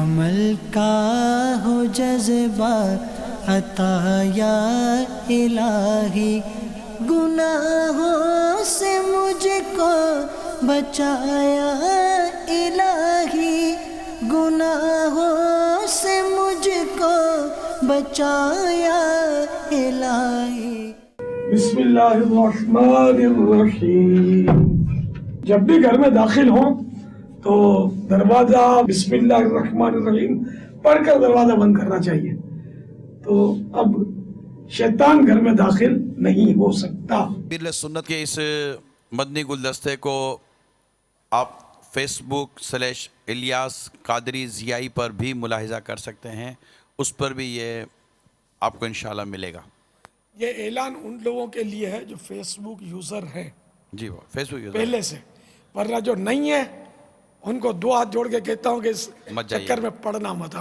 عمل کا ہو جذبہ عطا یا الہی، گناہوں سے مجھ کو بچایا الہی، گناہوں سے مجھ کو بچایا الہی۔ بسم اللہ الرحمن الرحیم۔ جب بھی گھر میں داخل ہوں تو دروازہ بسم اللہ الرحمن الرحیم پڑھ کر دروازہ بند کرنا چاہیے، تو اب شیطان گھر میں داخل نہیں ہو سکتا۔ امیر سنت کے اس مدنی گلدستے کو آپ فیس بک /الیاس قادری ضیائی پر بھی ملاحظہ کر سکتے ہیں، اس پر بھی یہ آپ کو انشاءاللہ ملے گا۔ یہ اعلان ان لوگوں کے لیے ہے جو فیس بک یوزر ہیں جی وہ فیس بک یوزر پہلے سے، ورنہ جو نہیں ہے ان کو دو ہاتھ جوڑ کے کہتا ہوں کہ اس مت جائیے، چکر میں پڑھنا مت۔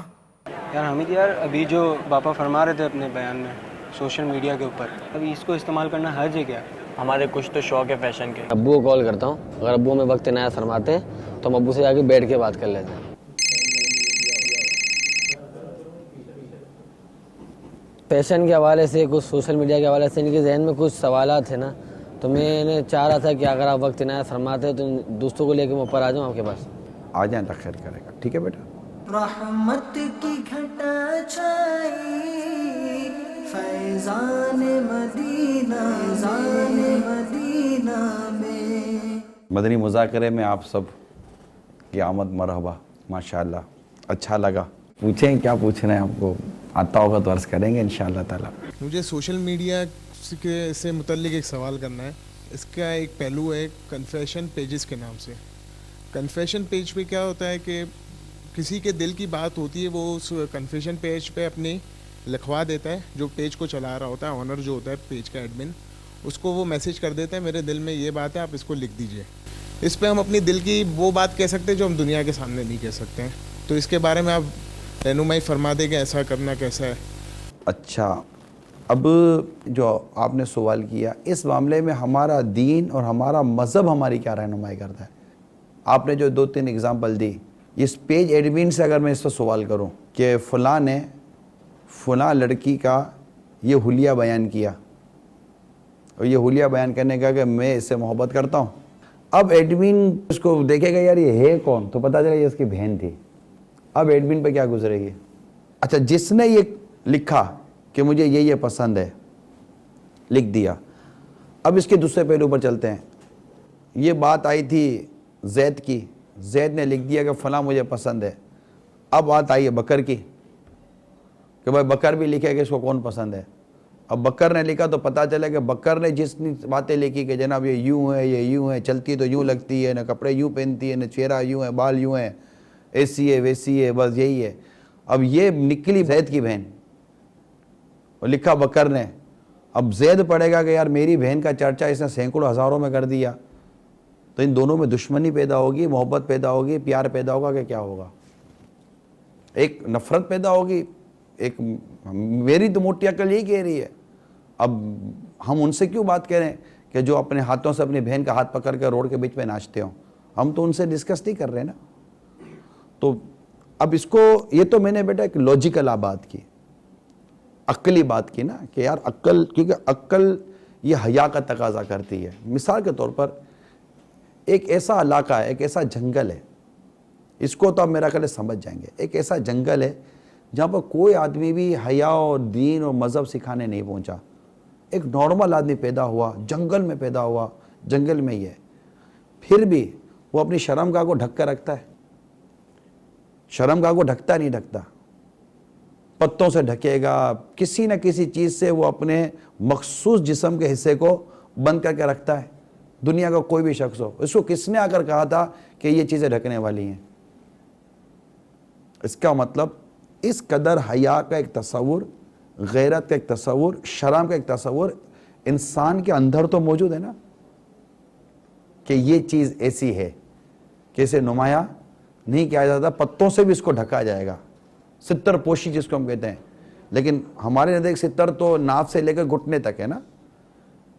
یار حمید یار، ابھی جو باپا فرما رہے تھے اپنے بیان میں سوشل میڈیا کے اوپر، ابھی اس کو استعمال کرنا حرج ہے کیا؟ ہمارے کچھ تو شوق ہے فیشن کے۔ ابو کو کال کرتا ہوں، اگر ابو میں وقت عنایت فرماتے ہیں تو ہم ابو سے جا کے بیٹھ کے بات کر لیتے ہیں۔ فیشن کے حوالے سے، کچھ سوشل میڈیا کے حوالے سے ان کے ذہن میں کچھ سوالات ہیں نا، تو میں نے چاہ رہا تھا کہ اگر آپ وقت عنایت فرماتے ہیں تو دوستوں کو لے کے میں اوپر آ جاؤں آپ کے پاس۔ آ جائیں تو خیر کرے گا، ٹھیک ہے بیٹا؟ رحمت کی گھٹا چھائی فیضان مدینہ، فیضان مدینہ میں۔ مدنی مذاکرے میں آپ سب کی آمد مرحبا، ماشاءاللہ اچھا لگا۔ پوچھیں کیا پوچھنا ہے، آپ کو آتا ہوگا تو عرض کریں گے انشاءاللہ تعالیٰ۔ مجھے سوشل میڈیا سے متعلق ایک سوال کرنا ہے۔ اس کا ایک پہلو ہے کنفیشن پیجز کے نام سے۔ کنفیشن پیج پہ کیا ہوتا ہے کہ کسی کے دل کی بات ہوتی ہے، وہ اس کنفیشن پیج پہ اپنی لکھوا دیتا ہے، جو پیج کو چلا رہا ہوتا ہے، آنر جو ہوتا ہے پیج کا ایڈمن، اس کو وہ میسیج کر دیتا ہے میرے دل میں یہ بات ہے، آپ اس کو لکھ دیجئے۔ اس پہ ہم اپنی دل کی وہ بات کہہ سکتے ہیں جو ہم دنیا کے سامنے نہیں کہہ سکتے ہیں، تو اس کے بارے میں آپ رہنمائی فرما دیں کہ ایسا کرنا کیسا ہے؟ اچھا، اب جو آپ نے سوال کیا، اس معاملے میں ہمارا دین اور ہمارا مذہب ہماری کیا رہنمائی کرتا ہے؟ آپ نے جو 2-3 اگزامپل دی، اس پیج ایڈمن سے اگر میں اس پر سوال کروں کہ فلاں نے فلاں لڑکی کا یہ حلیہ بیان کیا، اور یہ حلیہ بیان کرنے کا کہ میں اس سے محبت کرتا ہوں، اب ایڈمن اس کو دیکھے گا یار یہ ہے کون، تو پتہ چلا یہ اس کی بہن تھی، اب ایڈمن پہ کیا گزرے گی؟ اچھا، جس نے یہ لکھا کہ مجھے یہ پسند ہے، لکھ دیا، اب اس کے دوسرے پہلو پر چلتے ہیں۔ یہ بات آئی تھی زید کی، زید نے لکھ دیا کہ فلاں مجھے پسند ہے، اب بات آئی ہے بکر کی کہ بھائی بکر بھی لکھے کہ اس کو کون پسند ہے۔ اب بکر نے لکھا تو پتہ چلا کہ بکر نے جس باتیں لکھی کہ جناب یہ یوں ہے، یہ یوں ہے، چلتی تو یوں لگتی ہے، نہ کپڑے یوں پہنتی ہے، نہ چہرہ یوں ہے، بال یوں ہیں، ایسی ہے ویسی ہے، بس یہی ہے۔ اب یہ نکلی زید کی بہن اور لکھا بکر نے، اب زید پڑھے گا کہ یار میری بہن کا چرچا اس نے سینکڑوں ہزاروں میں کر دیا، تو ان دونوں میں دشمنی پیدا ہوگی، محبت پیدا ہوگی، پیار پیدا ہوگا کہ کیا ہوگا؟ ایک نفرت پیدا ہوگی، ایک میری تو موٹی عقل یہی کہہ رہی ہے۔ اب ہم ان سے کیوں بات کریں کہ جو اپنے ہاتھوں سے اپنی بہن کا ہاتھ پکڑ کے روڈ کے بیچ میں ناچتے ہوں؟ ہم تو ان سے ڈسکس نہیں کر رہے نا۔ تو اب اس کو، یہ تو میں نے بیٹا ایک لوجیکل بات کی، عقلی بات کی نا، کہ یار عقل، کیونکہ عقل یہ حیا کا تقاضا کرتی ہے۔ مثال کے طور پر ایک ایسا علاقہ ہے، ایک ایسا جنگل ہے، اس کو تو اب میرا خیال ہے سمجھ جائیں گے، ایک ایسا جنگل ہے جہاں پر کوئی آدمی بھی حیا اور دین اور مذہب سکھانے نہیں پہنچا، ایک نارمل آدمی پیدا ہوا، جنگل میں پیدا ہوا، جنگل میں ہی ہے، پھر بھی وہ اپنی شرمگاہ کو ڈھک کر رکھتا ہے، شرمگاہ کو ڈھکتا نہیں ڈھکتا، پتوں سے ڈھکے گا، کسی نہ کسی چیز سے وہ اپنے مخصوص جسم کے حصے کو بند کر کے رکھتا ہے۔ دنیا کا کوئی بھی شخص ہو، اس کو کس نے آ کر کہا تھا کہ یہ چیزیں ڈھکنے والی ہیں؟ اس کا مطلب اس قدر حیا کا ایک تصور، غیرت کا ایک تصور، شرم کا ایک تصور انسان کے اندر تو موجود ہے نا، کہ یہ چیز ایسی ہے کہ اسے نمایاں نہیں کیا جاتا، پتوں سے بھی اس کو ڈھکا جائے گا، ستر پوشی جس کو ہم کہتے ہیں۔ لیکن ہمارے نزدیک ستر تو ناف سے لے کر گھٹنے تک ہے نا،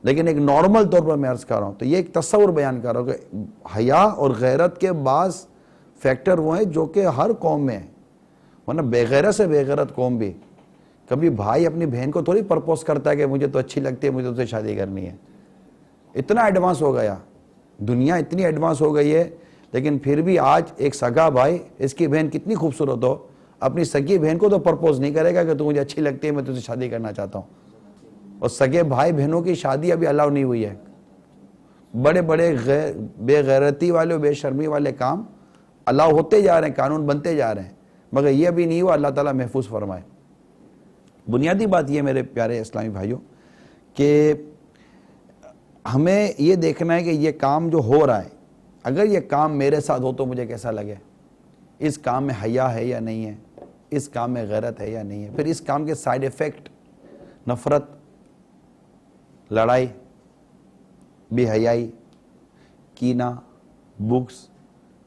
لیکن ایک نارمل طور پر میں عرض کر رہا ہوں، تو یہ ایک تصور بیان کر رہا ہوں کہ حیا اور غیرت کے بعض فیکٹر وہ ہیں جو کہ ہر قوم میں ہیں، ورنہ بےغیرت سے بےغیرت قوم بھی کبھی بھائی اپنی بہن کو تھوڑی پرپوز کرتا ہے کہ مجھے تو اچھی لگتی ہے, مجھے تو سے شادی کرنی ہے. اتنا ایڈوانس ہو گیا, دنیا اتنی ایڈوانس ہو گئی ہے. لیکن پھر بھی آج ایک سگا بھائی, اس کی بہن کتنی خوبصورت ہو, اپنی سگی بہن کو تو پرپوز نہیں کرے گا کہ تو مجھے اچھی لگتی ہے, میں تجھ سے شادی کرنا چاہتا ہوں. اور سگے بھائی بہنوں کی شادی ابھی الاؤ نہیں ہوئی ہے. بڑے بڑے بے غیرتی والے بے شرمی والے کام الاؤ ہوتے جا رہے ہیں, قانون بنتے جا رہے ہیں, مگر یہ ابھی نہیں ہوا. اللہ تعالیٰ محفوظ فرمائے. بنیادی بات یہ میرے پیارے اسلامی بھائیوں کہ ہمیں یہ دیکھنا ہے کہ یہ کام جو ہو رہا ہے, اگر یہ کام میرے ساتھ ہو تو مجھے کیسا لگے, اس کام میں حیا ہے یا نہیں ہے, اس کام میں غیرت ہے یا نہیں ہے. پھر اس کام کے سائیڈ ایفیکٹ نفرت, لڑائی, بے حیائی, کینہ, بغض,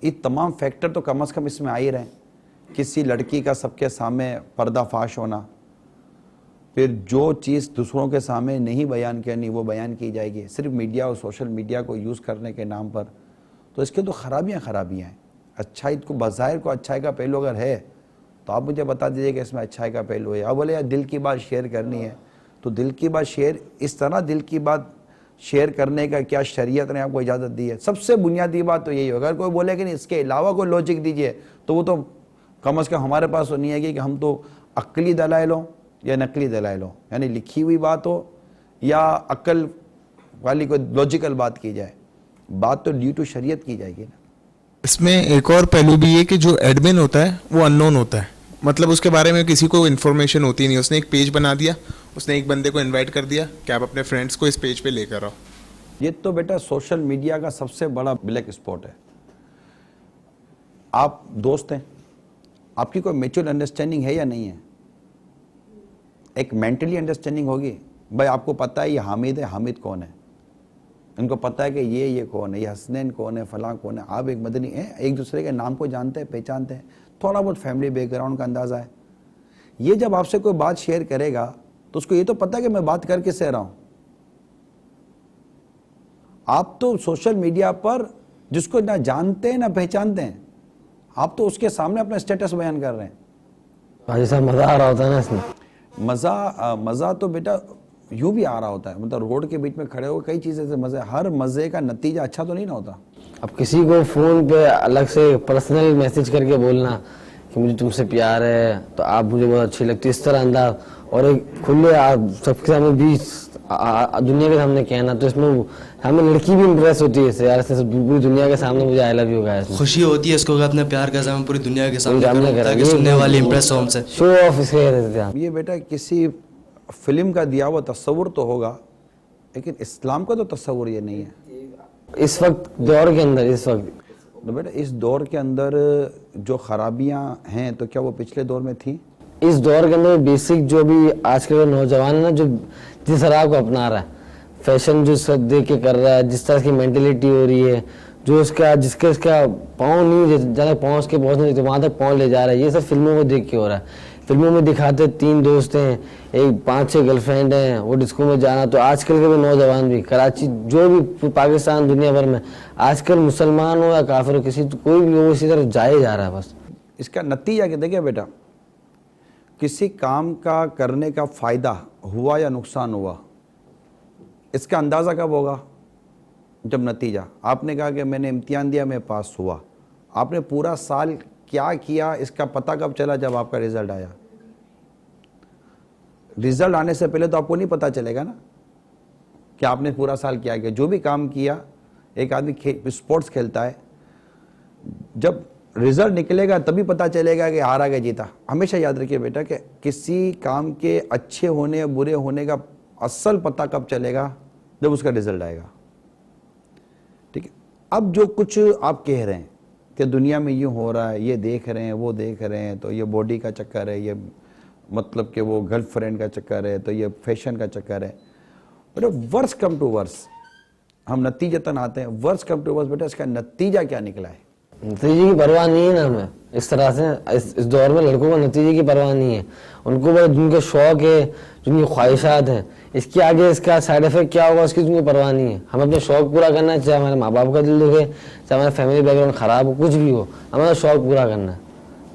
یہ تمام فیکٹر تو کم از کم اس میں آ ہی رہے ہیں. کسی لڑکی کا سب کے سامنے پردہ فاش ہونا, پھر جو چیز دوسروں کے سامنے نہیں بیان کرنی وہ بیان کی جائے گی صرف میڈیا اور سوشل میڈیا کو یوز کرنے کے نام پر. تو اس کے تو خرابیاں ہیں. اچھائی کو بظاہر کو اچھائی کا پہلو اگر ہے تو آپ مجھے بتا دیجئے کہ اس میں اچھائی کا پہلو ہے. اب بولے یار دل کی بات شیئر کرنی ہے تو دل کی بات شیئر, اس طرح دل کی بات شیئر کرنے کا کیا شریعت نے آپ کو اجازت دی ہے؟ سب سے بنیادی بات تو یہی ہے. اگر کوئی بولے کہ نہیں اس کے علاوہ کوئی لوجک دیجئے تو وہ تو کم از کم ہمارے پاس تو نہیں ہے کہ ہم تو عقلی دلائل ہوں یا نقلی دلائل ہوں, یعنی لکھی ہوئی بات ہو یا عقل والی کوئی لوجیکل بات کی جائے. بات تو ڈیو ٹو شریعت کی جائے گی نا. اس میں ایک اور پہلو بھی ہے کہ جو ایڈمن ہوتا ہے وہ ان نون ہوتا ہے, مطلب اس کے بارے میں کسی کو انفارمیشن ہوتی نہیں. اس نے ایک پیج بنا دیا, اس نے ایک بندے کو انوائٹ کر دیا کہ آپ اپنے فرینڈس کو اس پیج پہ لے کر آؤ. یہ تو بیٹا سوشل میڈیا کا سب سے بڑا بلیک اسپاٹ ہے. آپ دوست ہیں, آپ کی کوئی میچور انڈرسٹینڈنگ ہے یا نہیں ہے؟ ایک مینٹلی انڈرسٹینڈنگ ہوگی. بھائی آپ کو پتہ ہے یہ حامد ہے, حامد کون ہے, ان کو پتہ ہے کہ یہ کون ہے, یہ حسنین کون ہے, فلاں کون ہے. آپ ایک مدنی ہیں, ایک دوسرے کے نام کو جانتے ہیں, پہچانتے ہیں, تھوڑا بہت فیملی بیک گراؤنڈ کا اندازہ ہے. یہ جب آپ سے کوئی بات شیئر کرے گا تو اس کو یہ تو پتہ ہے کہ میں بات کر کس سے رہا ہوں. آپ تو سوشل میڈیا پر جس کو نہ جانتے ہیں نہ پہچانتے ہیں, آپ تو اس کے سامنے اپنا اسٹیٹس بیان کر رہے ہیں. حاجی صاحب مزہ آ رہا ہوتا ہے نا اس میں. مزہ تو بیٹا یوں بھی آ رہا ہوتا ہے, مطلب روڈ کے بیچ میں کھڑے ہو کئی چیزیں سے مزے, ہر مزے کا نتیجہ اچھا تو نہیں نہ ہوتا. اب کسی کو فون پہ الگ سے پرسنل میسج کر کے بولنا کہ مجھے تم سے پیار ہے تو آپ مجھے بہت اچھی لگتی, اس طرح انداز, اور ایک کھلے سب کے سامنے بھی دنیا کے سامنے کہنا, تو اس میں ہمیں لڑکی بھی امپریس ہوتی ہے اس سے, یار پوری دنیا کے سامنے مجھے آئی لو یو گایا. خوشی ہوتی ہے اس کو کہ اپنے پیار کا اظہار پوری دنیا کے سامنے تاکہ سننے والے امپریس ہو ہم سے. شو آف اس کے رہتے ہیں. یہ بیٹا کسی فلم کا دیا ہوا تصور تو ہوگا, لیکن اسلام کا تو تصور یہ نہیں ہے اس وقت دور کے اندر. اس وقت بیٹا اس دور کے اندر جو خرابیاں ہیں تو کیا وہ پچھلے دور میں تھیں؟ اس دور کے اندر بیسک جو بھی آج کے نوجوان ہے نا, جو جس راہ کو اپنا رہا ہے, فیشن جو سب دیکھ کے کر رہا ہے, جس طرح کی مینٹلٹی ہو رہی ہے, جو اس کا پاؤں نہیں جہاں تک پہنچ کے پہنچنے تو وہاں تک پاؤں لے جا رہا ہے, یہ سب فلموں کو دیکھ کے ہو رہا ہے. فلموں میں دکھاتے 3 دوست ہیں, ایک 5-6 گرل فرینڈ ہیں, وہ ڈسکو میں جانا. تو آج کل کے بھی نوجوان بھی کراچی جو بھی پاکستان دنیا بھر میں آج کل مسلمان ہو یا کافر ہو, کوئی بھی ہو اسی طرح جائے جا رہا ہے بس. اس کا نتیجہ کہ دیکھیں بیٹا, کسی کام کا کرنے کا فائدہ ہوا یا نقصان ہوا, اس کا اندازہ کب ہوگا؟ جب نتیجہ. آپ نے کہا کہ میں نے امتحان دیا, میں پاس ہوا. آپ نے پورا سال کیا کیا اس کا پتہ کب چلا؟ جب آپ کا رزلٹ آیا. رزلٹ آنے سے پہلے تو آپ کو نہیں پتہ چلے گا نا کہ آپ نے پورا سال کیا کیا. جو بھی کام کیا, ایک آدمی اسپورٹس کھیلتا ہے, جب رزلٹ نکلے گا تبھی پتہ چلے گا کہ ہارا کہ جیتا. ہمیشہ یاد رکھیے بیٹا کہ کسی کام کے اچھے ہونے یا برے ہونے کا اصل پتہ کب چلے گا؟ جب اس کا رزلٹ آئے گا. ٹھیک ہے. اب جو کچھ آپ کہہ رہے ہیں کہ دنیا میں یوں ہو رہا ہے, یہ دیکھ رہے ہیں, وہ دیکھ رہے ہیں, تو یہ باڈی کا چکر ہے, یہ مطلب کہ وہ گرل فرینڈ کا چکر ہے, تو یہ فیشن کا چکر ہے. بیٹا ورس کم ٹو ورس, ہم نتیجتاً آتے ہیں, ورس کم ٹو ورس. بیٹا اس کا نتیجہ کیا نکلا ہے؟ نتیجے کی پرواہ نہیں ہے نا ہمیں. اس طرح سے اس دور میں لڑکوں کو نتیجے کی پرواہ نہیں ہے. ان کو بس جن کے شوق ہے, جن کی خواہشات ہیں, اس کے آگے اس کا سائیڈ افیکٹ کیا ہوگا اس کی جن کی پرواہ نہیں ہے. ہمیں اپنے شوق پورا کرنا ہے, چاہے ہمارے ماں باپ کا دل دکھے, چاہے ہمارا فیملی بیک گراؤنڈ خراب ہو, کچھ بھی ہو, ہمارا شوق پورا کرنا ہے.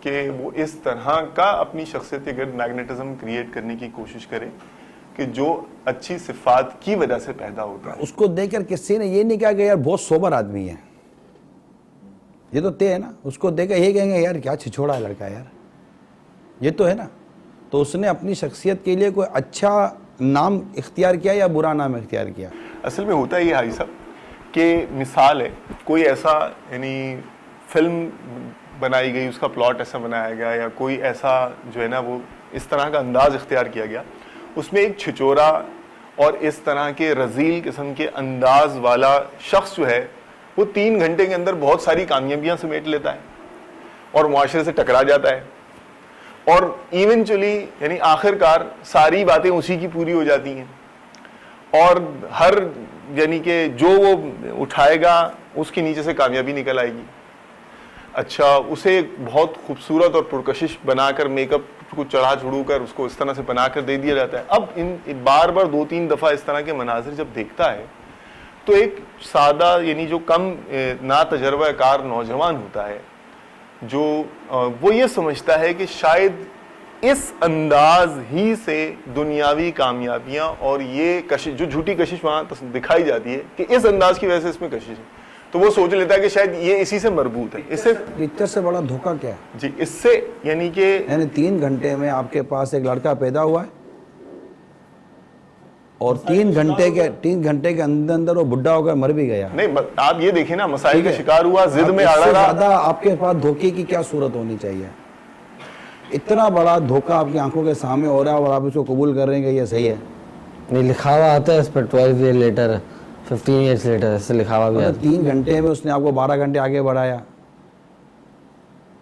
کہ وہ اس طرح کا اپنی شخصیت کے گرد میگنیٹزم کریٹ کرنے کی کوشش کرے کہ جو اچھی صفات کی وجہ سے پیدا ہوتا ہے. اس کو دیکھ کر کسی نے یہ نہیں کہا کہ یار بہت سوبر آدمی ہے, یہ تو ہے نا. اس کو دیکھ کر یہ کہیں گے یار کیا چھچوڑا ہے لڑکا یار, یہ تو ہے نا. تو اس نے اپنی شخصیت کے لیے کوئی اچھا نام اختیار کیا یا برا نام اختیار کیا؟ اصل میں ہوتا یہ حاجی صاحب کہ مثال ہے کوئی ایسا یعنی فلم بنائی گئی, اس کا پلاٹ ایسا بنایا گیا, یا کوئی ایسا جو ہے نا وہ اس طرح کا انداز اختیار کیا گیا, اس میں ایک چھچورا اور اس طرح کے رذیل قسم کے انداز والا شخص جو ہے وہ 3 گھنٹے کے اندر بہت ساری کامیابیاں سمیٹ لیتا ہے اور معاشرے سے ٹکرا جاتا ہے, اور ایونچولی یعنی آخر کار ساری باتیں اسی کی پوری ہو جاتی ہیں, اور ہر یعنی کہ جو وہ اٹھائے گا اس کے نیچے سے کامیابی نکل آئے گی. اچھا, اسے بہت خوبصورت اور پرکشش بنا کر میک اپ کو چڑھا چڑھو کر اس کو اس طرح سے بنا کر دے دیا جاتا ہے. اب ان بار بار 2-3 دفعہ اس طرح کے مناظر جب دیکھتا ہے تو ایک سادہ یعنی جو کم نا تجربہ کار نوجوان ہوتا ہے, جو وہ یہ سمجھتا ہے کہ شاید اس انداز ہی سے دنیاوی کامیابیاں اور یہ کشش جو جھوٹی کشش وہاں دکھائی جاتی ہے کہ اس انداز کی وجہ سے اس میں کشش ہے, تو وہ سوچ لیتا ہے کہ شاید یہ اسی سے مربوط ہے. اس سے پکچر سے بڑا دھوکہ کیا ہے جی, اس سے یعنی کہ 3 گھنٹے میں آپ کے پاس ایک لڑکا پیدا ہوا ہے اور 3 گھنٹے کے اندر وہ بڈھا ہو کر مر بھی گیا. نہیں, آپ یہ دیکھیں نا, مسائل کا شکار ہوا, ضد میں آڑا رہا. زیادہ آپ کے پاس دھوکے کی کیا صورت ہونی چاہیے؟ اتنا بڑا دھوکہ آپ کی آنکھوں کے سامنے ہو رہا ہے اور آپ اس کو قبول کر رہے ہیں کہ یہ صحیح ہے. نہیں, لکھا ہوا آتا ہے اس پر 12 years later 15 years later ایسے لکھا ہوا بھی آتا ہے. 3 گھنٹے میں اس نے آپ کو 12 گھنٹے آگے بڑھایا,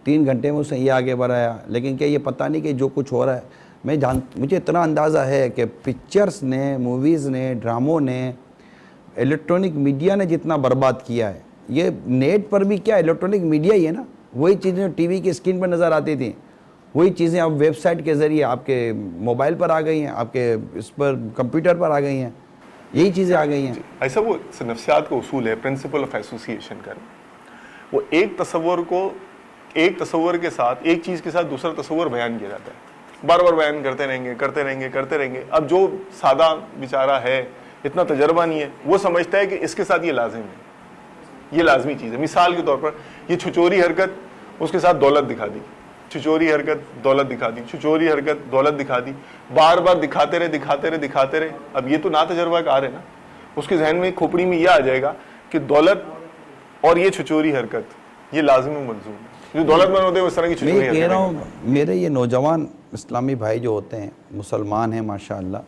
3 گھنٹے میں اس نے یہ آگے بڑھایا. لیکن کیا یہ پتہ نہیں کہ جو کچھ ہو رہا ہے, مجھے اتنا اندازہ ہے کہ پکچرز نے, موویز نے, ڈراموں نے, الیکٹرانک میڈیا نے جتنا برباد کیا ہے, یہ نیٹ پر بھی کیا الیکٹرانک میڈیا ہی ہے نا. وہی چیزیں ٹی وی کی اسکرین پر نظر آتی تھیں, وہی چیزیں اب ویب سائٹ کے ذریعے آپ کے موبائل پر آ گئی ہیں, آپ کے اس پر کمپیوٹر پر آ گئی ہیں, یہی چیزیں آ گئی ہیں. ایسا وہ نفسیات کا اصول ہے, پرنسپل آف ایسوسیشن کا. وہ ایک تصور کے ساتھ ایک چیز کے ساتھ دوسرا تصور بیان کیا جاتا ہے, بار بار بیان کرتے رہیں گے. اب جو سادہ بیچارہ ہے, اتنا تجربہ نہیں ہے, وہ سمجھتا ہے کہ اس کے ساتھ یہ لازم ہے, یہ لازمی چیز ہے. مثال کے طور پر یہ چھچوری حرکت اس کے ساتھ دولت دکھا دی, چھچوری حرکت دولت دکھا دی, چھچوری حرکت دولت دکھا دی, بار بار دکھاتے رہے. اب یہ تو نا تجربہ کار ہے نا, اس کے ذہن میں کھوپڑی میں یہ آ جائے گا کہ دولت اور یہ چھچوری حرکت یہ لازم و ملزوم ہے. جو دولت مند ہوتے ہیں اس طرح کی چھچوری حرکت. میں کہہ رہا ہوں میرے یہ نوجوان اسلامی بھائی جو ہوتے ہیں, مسلمان ہیں ماشاءاللہ,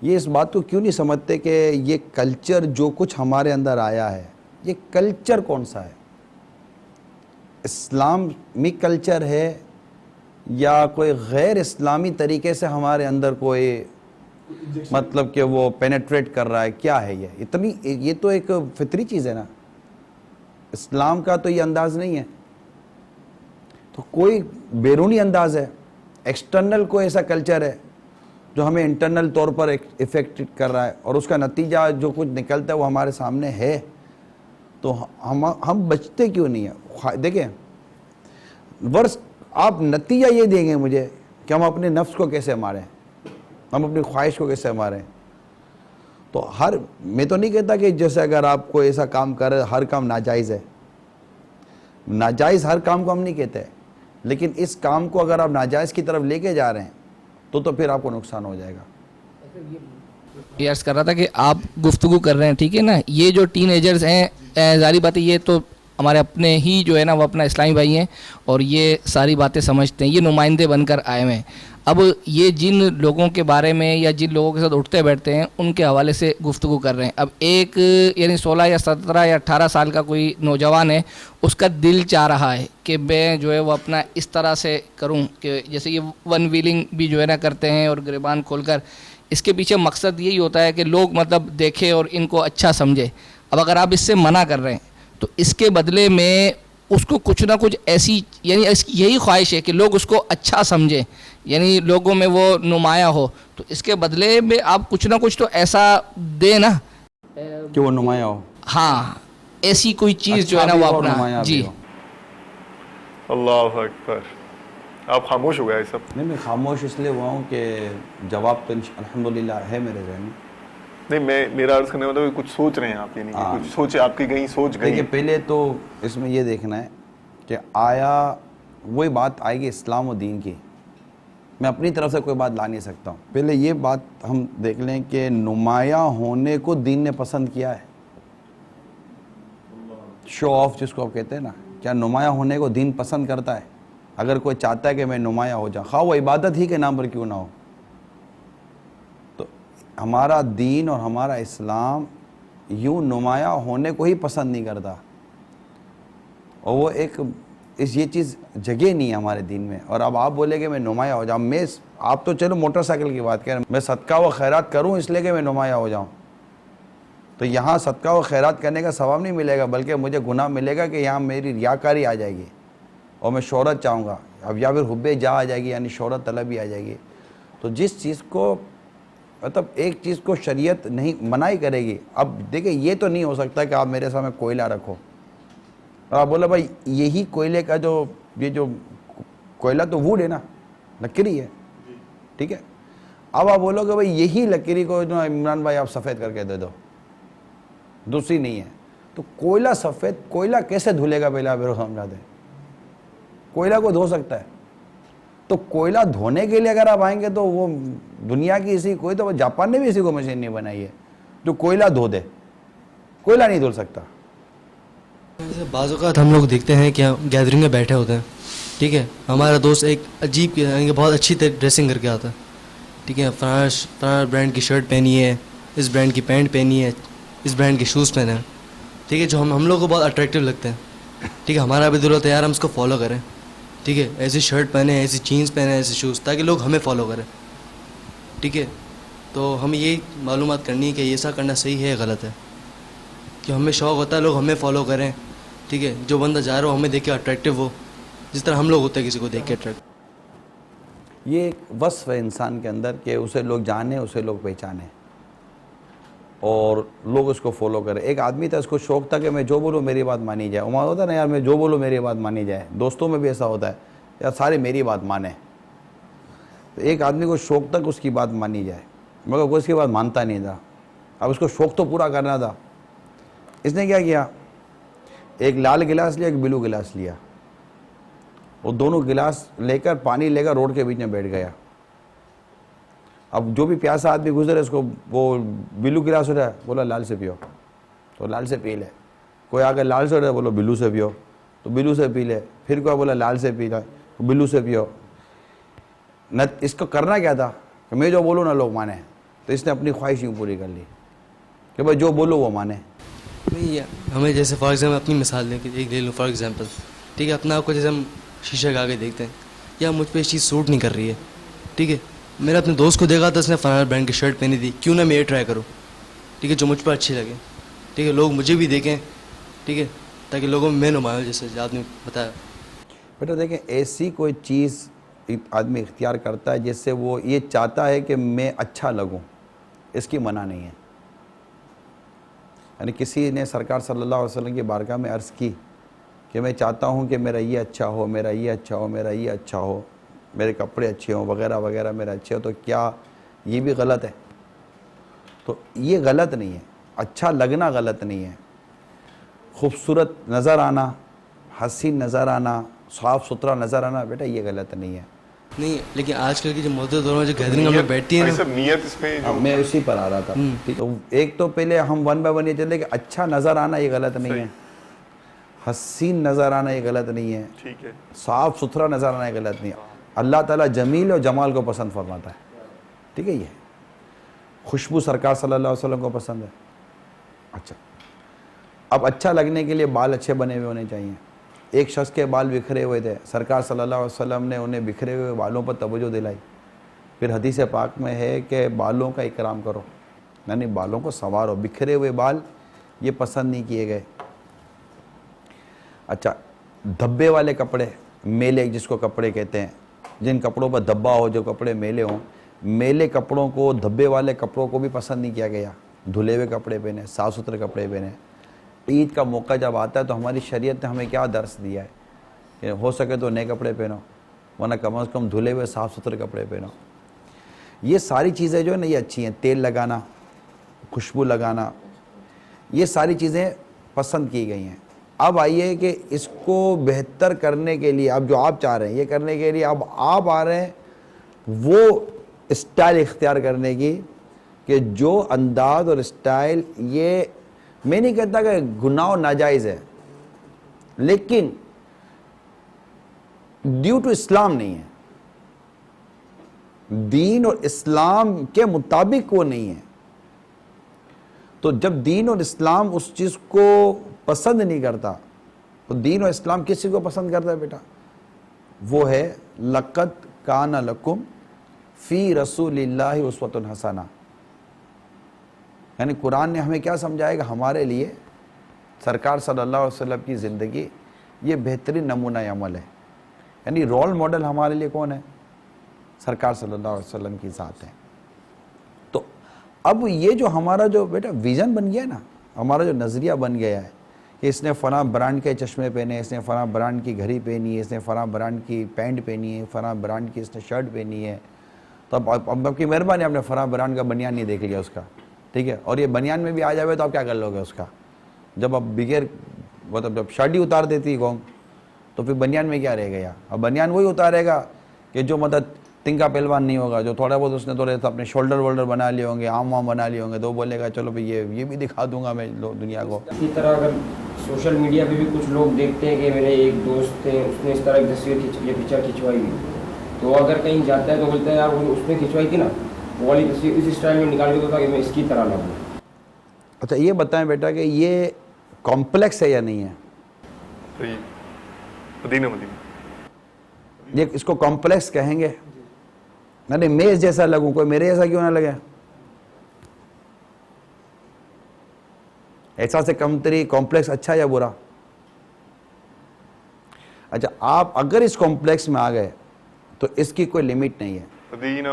یہ اس بات کو کیوں نہیں سمجھتے کہ یہ کلچر جو کچھ ہمارے اندر آیا ہے, یہ کلچر کون سا ہے؟ اسلامی کلچر ہے یا کوئی غیر اسلامی طریقے سے ہمارے اندر کوئی مطلب کہ وہ پینیٹریٹ کر رہا ہے, کیا ہے یہ تو ایک فطری چیز ہے نا. اسلام کا تو یہ انداز نہیں ہے, تو کوئی بیرونی انداز ہے, ایکسٹرنل کوئی ایسا کلچر ہے جو ہمیں انٹرنل طور پر افیکٹ کر رہا ہے, اور اس کا نتیجہ جو کچھ نکلتا ہے وہ ہمارے سامنے ہے. تو ہم بچتے کیوں نہیں ہیں؟ دیکھیں ورس آپ نتیجہ یہ دیں گے مجھے کہ ہم اپنے نفس کو کیسے ماریں, ہم اپنی خواہش کو کیسے ماریں. تو میں تو نہیں کہتا کہ جیسے اگر آپ کوئی ایسا کام کر رہے, ہر کام ناجائز ہے, ناجائز ہر کام کو ہم نہیں کہتے, لیکن اس کام کو اگر آپ ناجائز کی طرف لے کے جا رہے ہیں تو پھر آپ کو نقصان ہو جائے گا. یہ عرض کر رہا تھا کہ آپ گفتگو کر رہے ہیں, ٹھیک ہے نا, یہ جو ٹین ایجرز ہیں, ظاہری بات ہے یہ تو ہمارے اپنے ہی جو ہے نا وہ اپنا اسلامی بھائی ہیں اور یہ ساری باتیں سمجھتے ہیں, یہ نمائندے بن کر آئے ہوئے ہیں. اب یہ جن لوگوں کے بارے میں یا جن لوگوں کے ساتھ اٹھتے بیٹھتے ہیں ان کے حوالے سے گفتگو کر رہے ہیں. اب ایک یعنی 16 یا 17 یا 18 سال کا کوئی نوجوان ہے, اس کا دل چاہ رہا ہے کہ میں جو ہے وہ اپنا اس طرح سے کروں کہ جیسے یہ ون ویلنگ بھی جو ہے نا کرتے ہیں اور گریبان کھول کر, اس کے پیچھے مقصد یہی ہوتا ہے کہ لوگ مطلب دیکھیں اور ان کو اچھا سمجھے. اب اگر آپ اس سے منع کر رہے ہیں تو اس کے بدلے میں اس کو کچھ نہ کچھ ایسی یعنی یہی خواہش ہے کہ لوگ اس کو اچھا سمجھیں, یعنی لوگوں میں وہ نمایاں ہو, تو اس کے بدلے میں آپ کچھ نہ کچھ تو ایسا دیں نا کہ وہ نمایاں ہو. ہاں, ایسی کوئی چیز جو ہے نا وہ اپنا. جی اللہ اکبر. آپ خاموش ہو گئے سب؟ نہیں، میں خاموش اس لیے ہوا ہوں کہ جواب تو الحمدللہ ہے میرے ذہن میں. نہیں، میرا عرض کرنے والا کچھ سوچ رہے ہیں آپ، یعنی کچھ سوچے آپ کی گئی سوچ گئی. دیکھیے پہلے تو اس میں یہ دیکھنا ہے کہ آیا وہی بات آئے گی اسلام و دین کی. میں اپنی طرف سے کوئی بات لا نہیں سکتا ہوں. پہلے یہ بات ہم دیکھ لیں کہ نمایاں ہونے کو دین نے پسند کیا ہے. شو آف جس کو آپ کہتے ہیں نا، کیا نمایاں ہونے کو دین پسند کرتا ہے؟ اگر کوئی چاہتا ہے کہ میں نمایاں ہو جاؤں، خواہ وہ عبادت ہی کے نام پر کیوں نہ ہو. تو ہمارا دین اور ہمارا اسلام یوں نمایاں ہونے کو ہی پسند نہیں کرتا. اور وہ ایک یہ چیز جگہ نہیں ہے ہمارے دین میں. اور اب آپ بولے کہ میں نمایاں ہو جاؤں، آپ تو چلو موٹر سائیکل کی بات کریں، میں صدقہ و خیرات کروں اس لیے کہ میں نمایاں ہو جاؤں، تو یہاں صدقہ و خیرات کرنے کا ثواب نہیں ملے گا، بلکہ مجھے گناہ ملے گا کہ یہاں میری ریاکاری آ جائے گی اور میں شہرت چاہوں گا. اب یا پھر حب جا آ جائے گی، یعنی شہرت طلبی آ جائے گی. تو جس چیز کو مطلب ایک چیز کو شریعت نہیں منائی کرے گی. اب دیکھیں یہ تو نہیں ہو سکتا کہ آپ میرے سامنے کوئلہ رکھو اور آپ بولے بھائی یہی کوئلے کا یہ جو کوئلہ تو ووڈ ہے نا، لکڑی ہے، ٹھیک ہے. اب آپ بولو کہ بھائی یہی لکڑی کو جو عمران بھائی آپ سفید کر کے دے دو، دوسری نہیں ہے. تو کوئلہ سفید، کوئلہ کیسے دھلے گا؟ پہلے آپ سمجھا دیں. کوئلہ کو دھو سکتا ہے؟ تو کوئلہ دھونے کے لیے اگر آپ آئیں گے تو وہ دنیا کی کوئی تو جاپان نے بھی اسی کو مشین نہیں بنائی ہے جو کوئلہ دھو دے. کوئلہ نہیں دھل سکتا. بعض اوقات ہم لوگ دیکھتے ہیں کہ گیدرنگ میں بیٹھے ہوتے ہیں، ٹھیک ہے، ہمارا دوست ایک عجیب بہت اچھی ڈریسنگ کر کے آتا ہے، ٹھیک ہے، فلاں برانڈ کی شرٹ پہنی ہے، اس برانڈ کی پینٹ پہنی ہے، اس برانڈ کے شوز پہنے ہیں، ٹھیک ہے، جو ہم لوگ کو بہت اٹریکٹیو لگتے ہیں، ٹھیک ہے. ہمارا بھی دل ہوتا ہے یار ہم اس کو فالو کریں، ٹھیک ہے، ایسی شرٹ پہنے، ایسی جینس پہنے، ایسے شوز، تاکہ لوگ ہمیں فالو کریں، ٹھیک ہے. تو ہمیں یہی معلومات کرنی ہے کہ ایسا کرنا صحیح ہے یا غلط ہے، کہ ہمیں شوق ہوتا ہے لوگ ہمیں فالو کریں، ٹھیک ہے، جو بندہ جا رہا ہو ہمیں دیکھ کے اٹریکٹیو ہو، جس طرح ہم لوگ ہوتے ہیں کسی کو دیکھ کے اٹریکٹ. یہ ایک وصف ہے انسان کے اندر کہ اسے لوگ جانیں، اسے لوگ پہچانیں اور لوگ اس کو فالو کریں. ایک آدمی تھا، اس کو شوق تھا کہ میں جو بولوں میری بات مانی جائے. عمر ہوتا ہے نا یار میں جو بولوں میری بات مانی جائے. دوستوں میں بھی ایسا ہوتا ہے یار سارے میری بات مانیں. تو ایک آدمی کو شوق تک اس کی بات مانی جائے، مگر کوئی اس کی بات مانتا نہیں تھا. اب اس کو شوق تو پورا کرنا تھا. اس نے کیا کیا، ایک لال گلاس لیا، ایک بلو گلاس لیا، وہ دونوں گلاس لے کر پانی لے کر روڈ کے بیچ میں بیٹھ گیا. اب جو بھی پیاسا آدمی گزرے اس کو وہ بلو گلاس ہو رہا ہے، بولا لال سے پیو، تو لال سے پی لے. کوئی آ کر لال سے ہو رہا ہے، بولو بلو سے پیو، تو بلو سے پی لے. پھر کوئی بولا لال سے پی لے، بلو سے پیو. نہ اس کو کرنا کیا تھا کہ میں جو بولوں نہ لوگ مانیں. تو اس نے اپنی خواہش یوں پوری کر لی کہ بھائی جو بولو وہ مانے. نہیں، ہمیں جیسے فار ایگزامپل اپنی مثال لیں کہ ایک لے لوں فار ایگزامپل، ٹھیک ہے، اپنا آپ کو جیسے ہم شیشے کے آگے دیکھتے ہیں، یا مجھ پہ یہ چیز سوٹ نہیں کر رہی ہے، ٹھیک ہے. میں نے اپنے دوست کو دیکھا تھا، اس نے فلاں برانڈ کی شرٹ پہنی تھی، کیوں نہ میں یہ ٹرائی کروں، ٹھیک ہے، جو مجھ پر اچھی لگے، ٹھیک ہے، لوگ مجھے بھی دیکھیں، ٹھیک ہے، تاکہ لوگوں میں نمایاں جیسے آپ نے بتایا. بیٹا دیکھیں ایسی کوئی چیز آدمی اختیار کرتا ہے جس سے وہ یہ چاہتا ہے کہ میں اچھا لگوں، اس کی منع نہیں ہے. یعنی کسی نے سرکار صلی اللہ علیہ وسلم کی بارگاہ میں عرض کی کہ میں چاہتا ہوں کہ میرا یہ اچھا ہو، میرا یہ اچھا ہو، میرا یہ اچھا ہو، میرے کپڑے اچھے ہوں وغیرہ وغیرہ میرا اچھے ہو. تو کیا یہ بھی غلط ہے؟ تو یہ غلط نہیں ہے. اچھا لگنا غلط نہیں ہے. خوبصورت نظر آنا، حسین نظر آنا، صاف ستھرا نظر آنا، بیٹا یہ غلط نہیں ہے. نہیں، لیکن آج کل کی جو موجودہ دور میں جو گیدرنگ ہم لوگ بیٹھتی ہیں نیت اس میں میں اسی پر آ رہا تھا. تو ایک تو پہلے ہم ون بائی ون یہ چلے کہ اچھا نظر آنا یہ غلط نہیں ہے، حسین نظر آنا یہ غلط نہیں ہے، ٹھیک ہے، صاف ستھرا نظر آنا یہ غلط نہیں ہے. اللہ تعالیٰ جمیل اور جمال کو پسند فرماتا ہے، ٹھیک ہے. یہ خوشبو سرکار صلی اللہ علیہ وسلم کو پسند ہے. اچھا، اب اچھا لگنے کے لیے بال اچھے بنے ہوئے ہونے چاہیے. ایک شخص کے بال بکھرے ہوئے تھے، سرکار صلی اللہ علیہ وسلم نے انہیں بکھرے ہوئے بالوں پر توجہ دلائی. پھر حدیث پاک میں ہے کہ بالوں کا اکرام کرو، یعنی بالوں کو سنوارو. بکھرے ہوئے بال یہ پسند نہیں کیے گئے. اچھا، دھبے والے کپڑے، میلے جس کو کپڑے کہتے ہیں، جن کپڑوں پر دھبا ہو، جو کپڑے میلے ہوں، میلے کپڑوں کو، دھبے والے کپڑوں کو بھی پسند نہیں کیا گیا. دھلے ہوئے کپڑے پہنے، صاف ستھرے کپڑے پہنے. عید کا موقع جب آتا ہے تو ہماری شریعت نے ہمیں کیا درس دیا ہے کہ ہو سکے تو نئے کپڑے پہنو، ورنہ کم از کم دھلے ہوئے صاف ستھرے کپڑے پہنو. یہ ساری چیزیں جو ہے نا یہ اچھی ہیں. تیل لگانا، خوشبو لگانا، یہ ساری چیزیں پسند کی گئی ہیں. اب آئیے کہ اس کو بہتر کرنے کے لیے اب جو آپ چاہ رہے ہیں یہ کرنے کے لیے اب آپ آ رہے ہیں وہ اسٹائل اختیار کرنے کی کہ جو انداز اور اسٹائل، یہ میں نہیں کہتا کہ گناہ و ناجائز ہے، لیکن ڈیو ٹو اسلام نہیں ہے، دین اور اسلام کے مطابق وہ نہیں ہے. تو جب دین اور اسلام اس چیز کو پسند نہیں کرتا تو دین اور اسلام کس چیز کو پسند کرتا ہے بیٹا؟ وہ ہے لَقَدْ كَانَ لَكُمْ فِي رَسُولِ اللَّهِ أُسْوَةٌ حَسَنَةٌ. یعنی قرآن نے ہمیں کیا سمجھائے گا؟ ہمارے لیے سرکار صلی اللہ علیہ وسلم کی زندگی یہ بہترین نمونہ عمل ہے. یعنی رول ماڈل ہمارے لیے کون ہے؟ سرکار صلی اللہ علیہ وسلم کی ذات ہے. تو اب یہ جو ہمارا جو بیٹا ویژن بن گیا ہے نا، ہمارا جو نظریہ بن گیا ہے کہ اس نے فلاں برانڈ کے چشمے پہنے، اس نے فلاں برانڈ کی گھڑی پہنی ہے، اس نے فلاں برانڈ کی پینٹ پہنی ہے، فلاں برانڈ کی اس نے شرٹ پہنی ہے، تو اب آپ کی مہربانی آپ نے فلاں برانڈ کا بنیان نہیں دیکھ لیا اس کا، ٹھیک ہے؟ اور یہ بنیان میں بھی آ جائے تو آپ کیا کر لو گے اس کا؟ جب آپ بغیر مطلب جب شرٹ ہی اتار دیتی قوم تو پھر بنیان میں کیا رہے گا؟ اب بنیان وہی اتارے گا کہ جو مطلب تنکا پہلوان نہیں ہوگا، جو تھوڑا بہت اس نے تھوڑے اپنے شولڈر وولڈر بنا لیے ہوں گے، عام وام بنا لیے ہوں گے، تو وہ بولے گا چلو بھئی یہ بھی دکھا دوں گا میں دنیا کو. اسی طرح اگر سوشل میڈیا پہ بھی کچھ لوگ دیکھتے ہیں کہ میرے ایک دوست تھے اس نے اس طرح کی تصویر پکچر کھنچوائی ہوئی، تو اگر کہیں جاتا ہے تو بولتا ہے یار وہ اس نے کھنچوائی تھی نا وہ والی تصویر اس اسٹائل میں نکال کے تھا کہ میں اس کی طرح نہ ہوں. اچھا یہ بتائیں بیٹا کہ یہ کمپلیکس ہے یا نہیں ہے؟ مدینہ یہ اس کو کمپلیکس کہیں گے؟ میں میں اس جیسا لگوں، کوئی میرے جیسا کیوں نہ لگے؟ احساس کمتری کمپلیکس اچھا یا برا؟ اچھا آپ اگر اس کمپلیکس میں آ گئے تو اس کی کوئی لمٹ نہیں ہے. مدینہ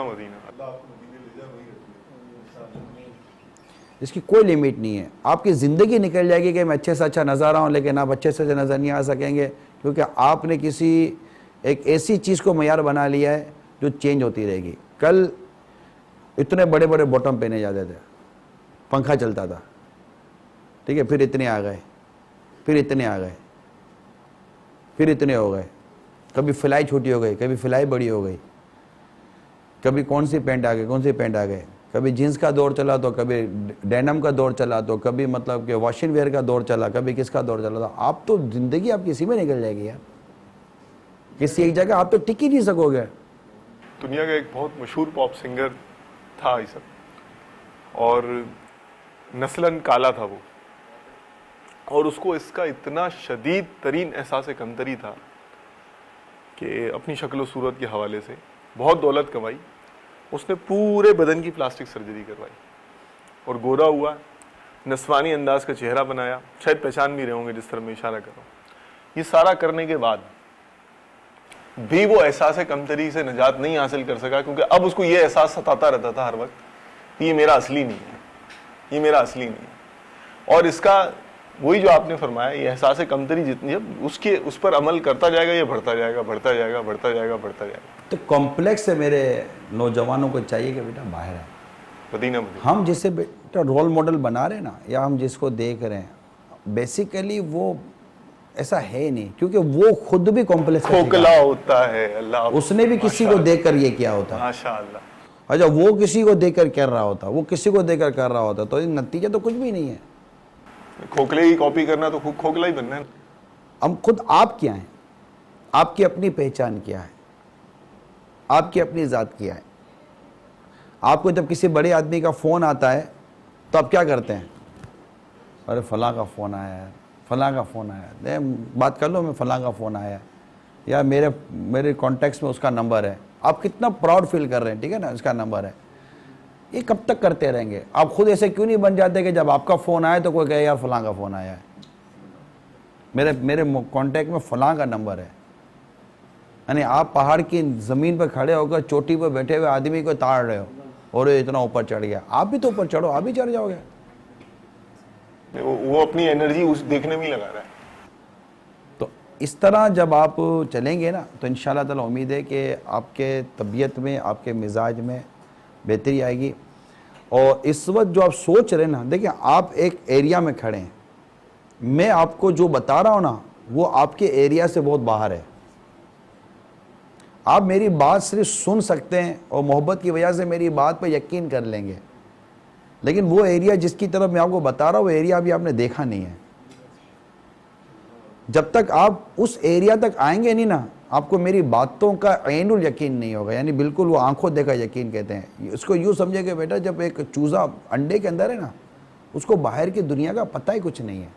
اس کی کوئی لمٹ نہیں ہے. آپ کی زندگی نکل جائے گی کہ میں اچھے سے اچھا نظر آؤں، لیکن آپ اچھے سے نظر نہیں آ سکیں گے کیونکہ آپ نے کسی ایک ایسی چیز کو معیار بنا لیا ہے جو چینج ہوتی رہے گی. کل اتنے بڑے بڑے باٹم پہنے جاتے تھے، پنکھا چلتا تھا، ٹھیک ہے، پھر اتنے آ گئے، پھر اتنے آ گئے، پھر اتنے ہو گئے، کبھی فلائی چھوٹی ہو گئی، کبھی فلائی بڑی ہو گئی، کبھی کون سی پینٹ آ گئی، کون سی پینٹ آ گئے، کبھی جینس کا دور چلا تو کبھی ڈینم کا دور چلا تو کبھی مطلب کہ واشنگ ویئر کا دور چلا، کبھی کس کا دور چلا تھا. آپ تو زندگی آپ کسی میں نکل جائے گی یار، کسی ایک جگہ آپ تو ٹک ہی نہیں سکو گے. دنیا کا ایک بہت مشہور پاپ سنگر تھا یہ سب، اور نسلاً کالا تھا وہ، اور اس کو اس کا اتنا شدید ترین احساس کمتری تھا کہ اپنی شکل و صورت کے حوالے سے بہت دولت کمائی، اس نے پورے بدن کی پلاسٹک سرجری کروائی اور گورا ہوا، نسوانی انداز کا چہرہ بنایا، شاید پہچان بھی رہے ہوں گے جس طرح میں اشارہ کر رہا ہوں. یہ سارا کرنے کے بعد بھی وہ احساس کمتری سے نجات نہیں حاصل کر سکا، کیونکہ اب اس کو یہ احساس ستاتا رہتا تھا ہر وقت کہ یہ میرا اصلی نہیں ہے، یہ میرا اصلی نہیں ہے. اور اس کا وہی جو آپ نے فرمایا، یہ احساس کمتری جتنی جب اس پر عمل کرتا جائے گا یہ بڑھتا جائے گا، بڑھتا جائے گا، بڑھتا جائے گا، بڑھتا جائے گا. تو کمپلیکس سے میرے نوجوانوں کو چاہیے کہ بیٹا باہر ہے. مدینہ ہم جسے بیٹا رول ماڈل بنا رہے ہیں نا، یا ہم جس کو دیکھ رہے ہیں، بیسیکلی وہ ایسا ہے نہیں، کیونکہ وہ خود بھی کمپلیکس کھوکھلا ہوتا ہے. اللہ، اس نے بھی کسی کو دیکھ کر یہ کیا ہوتا ہے. ماشاءاللہ. اچھا وہ کسی کو دیکھ کر کر رہا ہوتا، وہ کسی کو دیکھ کر کر رہا ہوتا، تو نتیجہ تو کچھ بھی نہیں ہے. کھوکھلے کی کاپی کرنا تو کھوکھلا ہی بننا ہے. ہم خود آپ کیا ہیں، آپ کی اپنی پہچان کیا ہے، آپ کی اپنی ذات کیا ہے. آپ کو جب کسی بڑے آدمی کا فون آتا ہے تو آپ کیا کرتے ہیں؟ ارے فلاں کا فون آیا ہے، فلاں کا فون آیا ہے، بات کر لو، میں فلاں کا فون آیا ہے، یا میرے کانٹیکٹس میں اس کا نمبر ہے. آپ کتنا پراؤڈ فیل کر رہے ہیں، ٹھیک ہے نا، اس کا نمبر ہے. یہ کب تک کرتے رہیں گے؟ آپ خود ایسے کیوں نہیں بن جاتے کہ جب آپ کا فون آئے تو کوئی کہے یار فلاں کا فون آیا ہے، میرے کانٹیکٹ میں فلاں کا نمبر ہے. یعنی آپ پہاڑ کی زمین پہ کھڑے ہو کر چوٹی پہ بیٹھے ہوئے آدمی کو تاڑ رہے ہو اور یہ اتنا اوپر چڑھ گیا. آپ بھی تو اوپر چڑھو، آپ بھی چڑھ جاؤ گے. وہ اپنی انرجی اس دیکھنے میں ہی لگا رہا ہے. تو اس طرح جب آپ چلیں گے نا تو انشاءاللہ تعالی امید ہے کہ آپ کے طبیعت میں، آپ کے مزاج میں بہتری آئے گی. اور اس وقت جو آپ سوچ رہے ہیں نا، دیکھیں آپ ایک ایریا میں کھڑے ہیں، میں آپ کو جو بتا رہا ہوں نا وہ آپ کے ایریا سے بہت باہر ہے. آپ میری بات صرف سن سکتے ہیں اور محبت کی وجہ سے میری بات پہ یقین کر لیں گے، لیکن وہ ایریا جس کی طرف میں آپ کو بتا رہا ہوں وہ ایریا ابھی آپ نے دیکھا نہیں ہے. جب تک آپ اس ایریا تک آئیں گے نہیں نا، آپ کو میری باتوں کا عین الیقین نہیں ہوگا. یعنی بالکل وہ آنکھوں دیکھا یقین کہتے ہیں. اس کو یوں سمجھے کہ بیٹا جب ایک چوزا انڈے کے اندر ہے نا، اس کو باہر کی دنیا کا پتہ ہی کچھ نہیں ہے.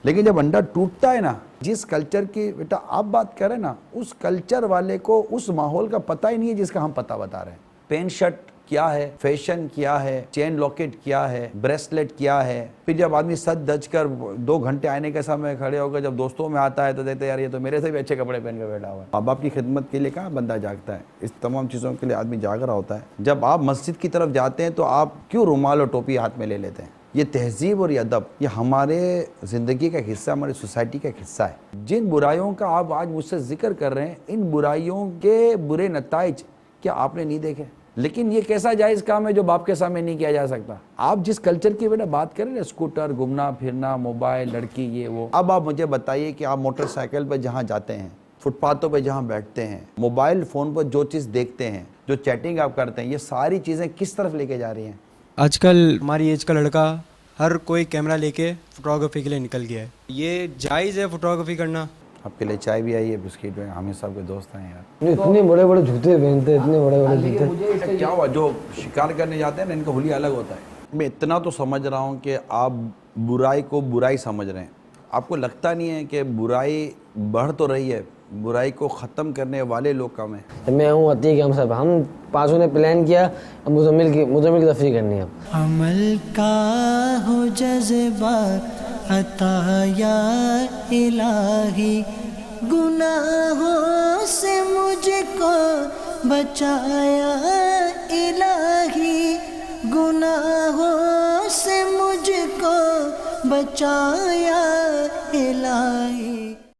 لیکن جب انڈا ٹوٹتا ہے نا، جس کلچر کی بیٹا آپ بات کریں نا، اس کلچر والے کو اس ماحول کا پتہ ہی نہیں ہے جس کا ہم پتہ بتا رہے ہیں. پینٹ شرٹ کیا ہے، فیشن کیا ہے، چین لاکٹ کیا ہے، بریسلیٹ کیا ہے. پھر جب آدمی سج دج کر 2 گھنٹے آئینے کے سامنے کھڑے ہو کر جب دوستوں میں آتا ہے تو دیکھتے یار یہ تو میرے سے بھی اچھے کپڑے پہن کر بیٹھا ہوا ہے. ماں باپ کی خدمت کے لیے کہاں بندہ جاگتا ہے؟ اس تمام چیزوں کے لیے آدمی جاگ رہا ہوتا ہے. جب آپ مسجد کی طرف جاتے ہیں تو آپ کیوں رومال اور ٹوپی ہاتھ میں لے لیتے ہیں؟ یہ تہذیب اور یہ ادب یہ ہمارے زندگی کا حصہ، ہماری سوسائٹی کا حصہ ہے. جن برائیوں کا آپ آج مجھ سے ذکر کر رہے ہیں، ان برائیوں کے برے نتائج کیا آپ نے نہیں دیکھے؟ لیکن یہ کیسا جائز کام ہے جو باپ کے سامنے نہیں کیا جا سکتا؟ آپ جس کلچر کی بیٹا بات کریں نا، اسکوٹر، گھومنا پھرنا، موبائل، لڑکی، یہ وہ. اب آپ مجھے بتائیے کہ آپ موٹر سائیکل پہ جہاں جاتے ہیں، فٹ پاتھوں پہ جہاں بیٹھتے ہیں، موبائل فون پر جو چیز دیکھتے ہیں، جو چیٹنگ آپ کرتے ہیں، یہ ساری چیزیں کس طرف لے کے جا رہی ہیں؟ آج کل ہماری ایج کا لڑکا ہر کوئی کیمرہ لے کے فوٹوگرافی کے لیے نکل گیا ہے. یہ جائز ہے فوٹوگرافی کرنا؟ آپ کے لیے چائے بھی آئی ہے، بسکٹ بھی. حامد صاحب کے دوست ہیں یار. اتنے بڑے بڑے جوتے پہنتے، اتنے بڑے بڑے جوتے. کیا ہوا؟ جو شکار کرنے جاتے ہیں نا، ان کا حلیہ الگ ہوتا ہے. میں اتنا تو سمجھ رہا ہوں کہ آپ برائی کو برائی سمجھ رہے ہیں. آپ کو لگتا نہیں ہے کہ برائی بڑھ تو رہی ہے، برائی کو ختم کرنے والے لوگ کم ہیں؟ میں ہوں عتیق ہم صاحب، ہم پانچوں نے پلان کیا مزمل کی تفریح کرنی ہے. عمل کا ہو جذبہ عطا یا الہی، گناہوں سے مجھ کو بچایا الہی، گناہوں سے مجھ کو بچایا الہی.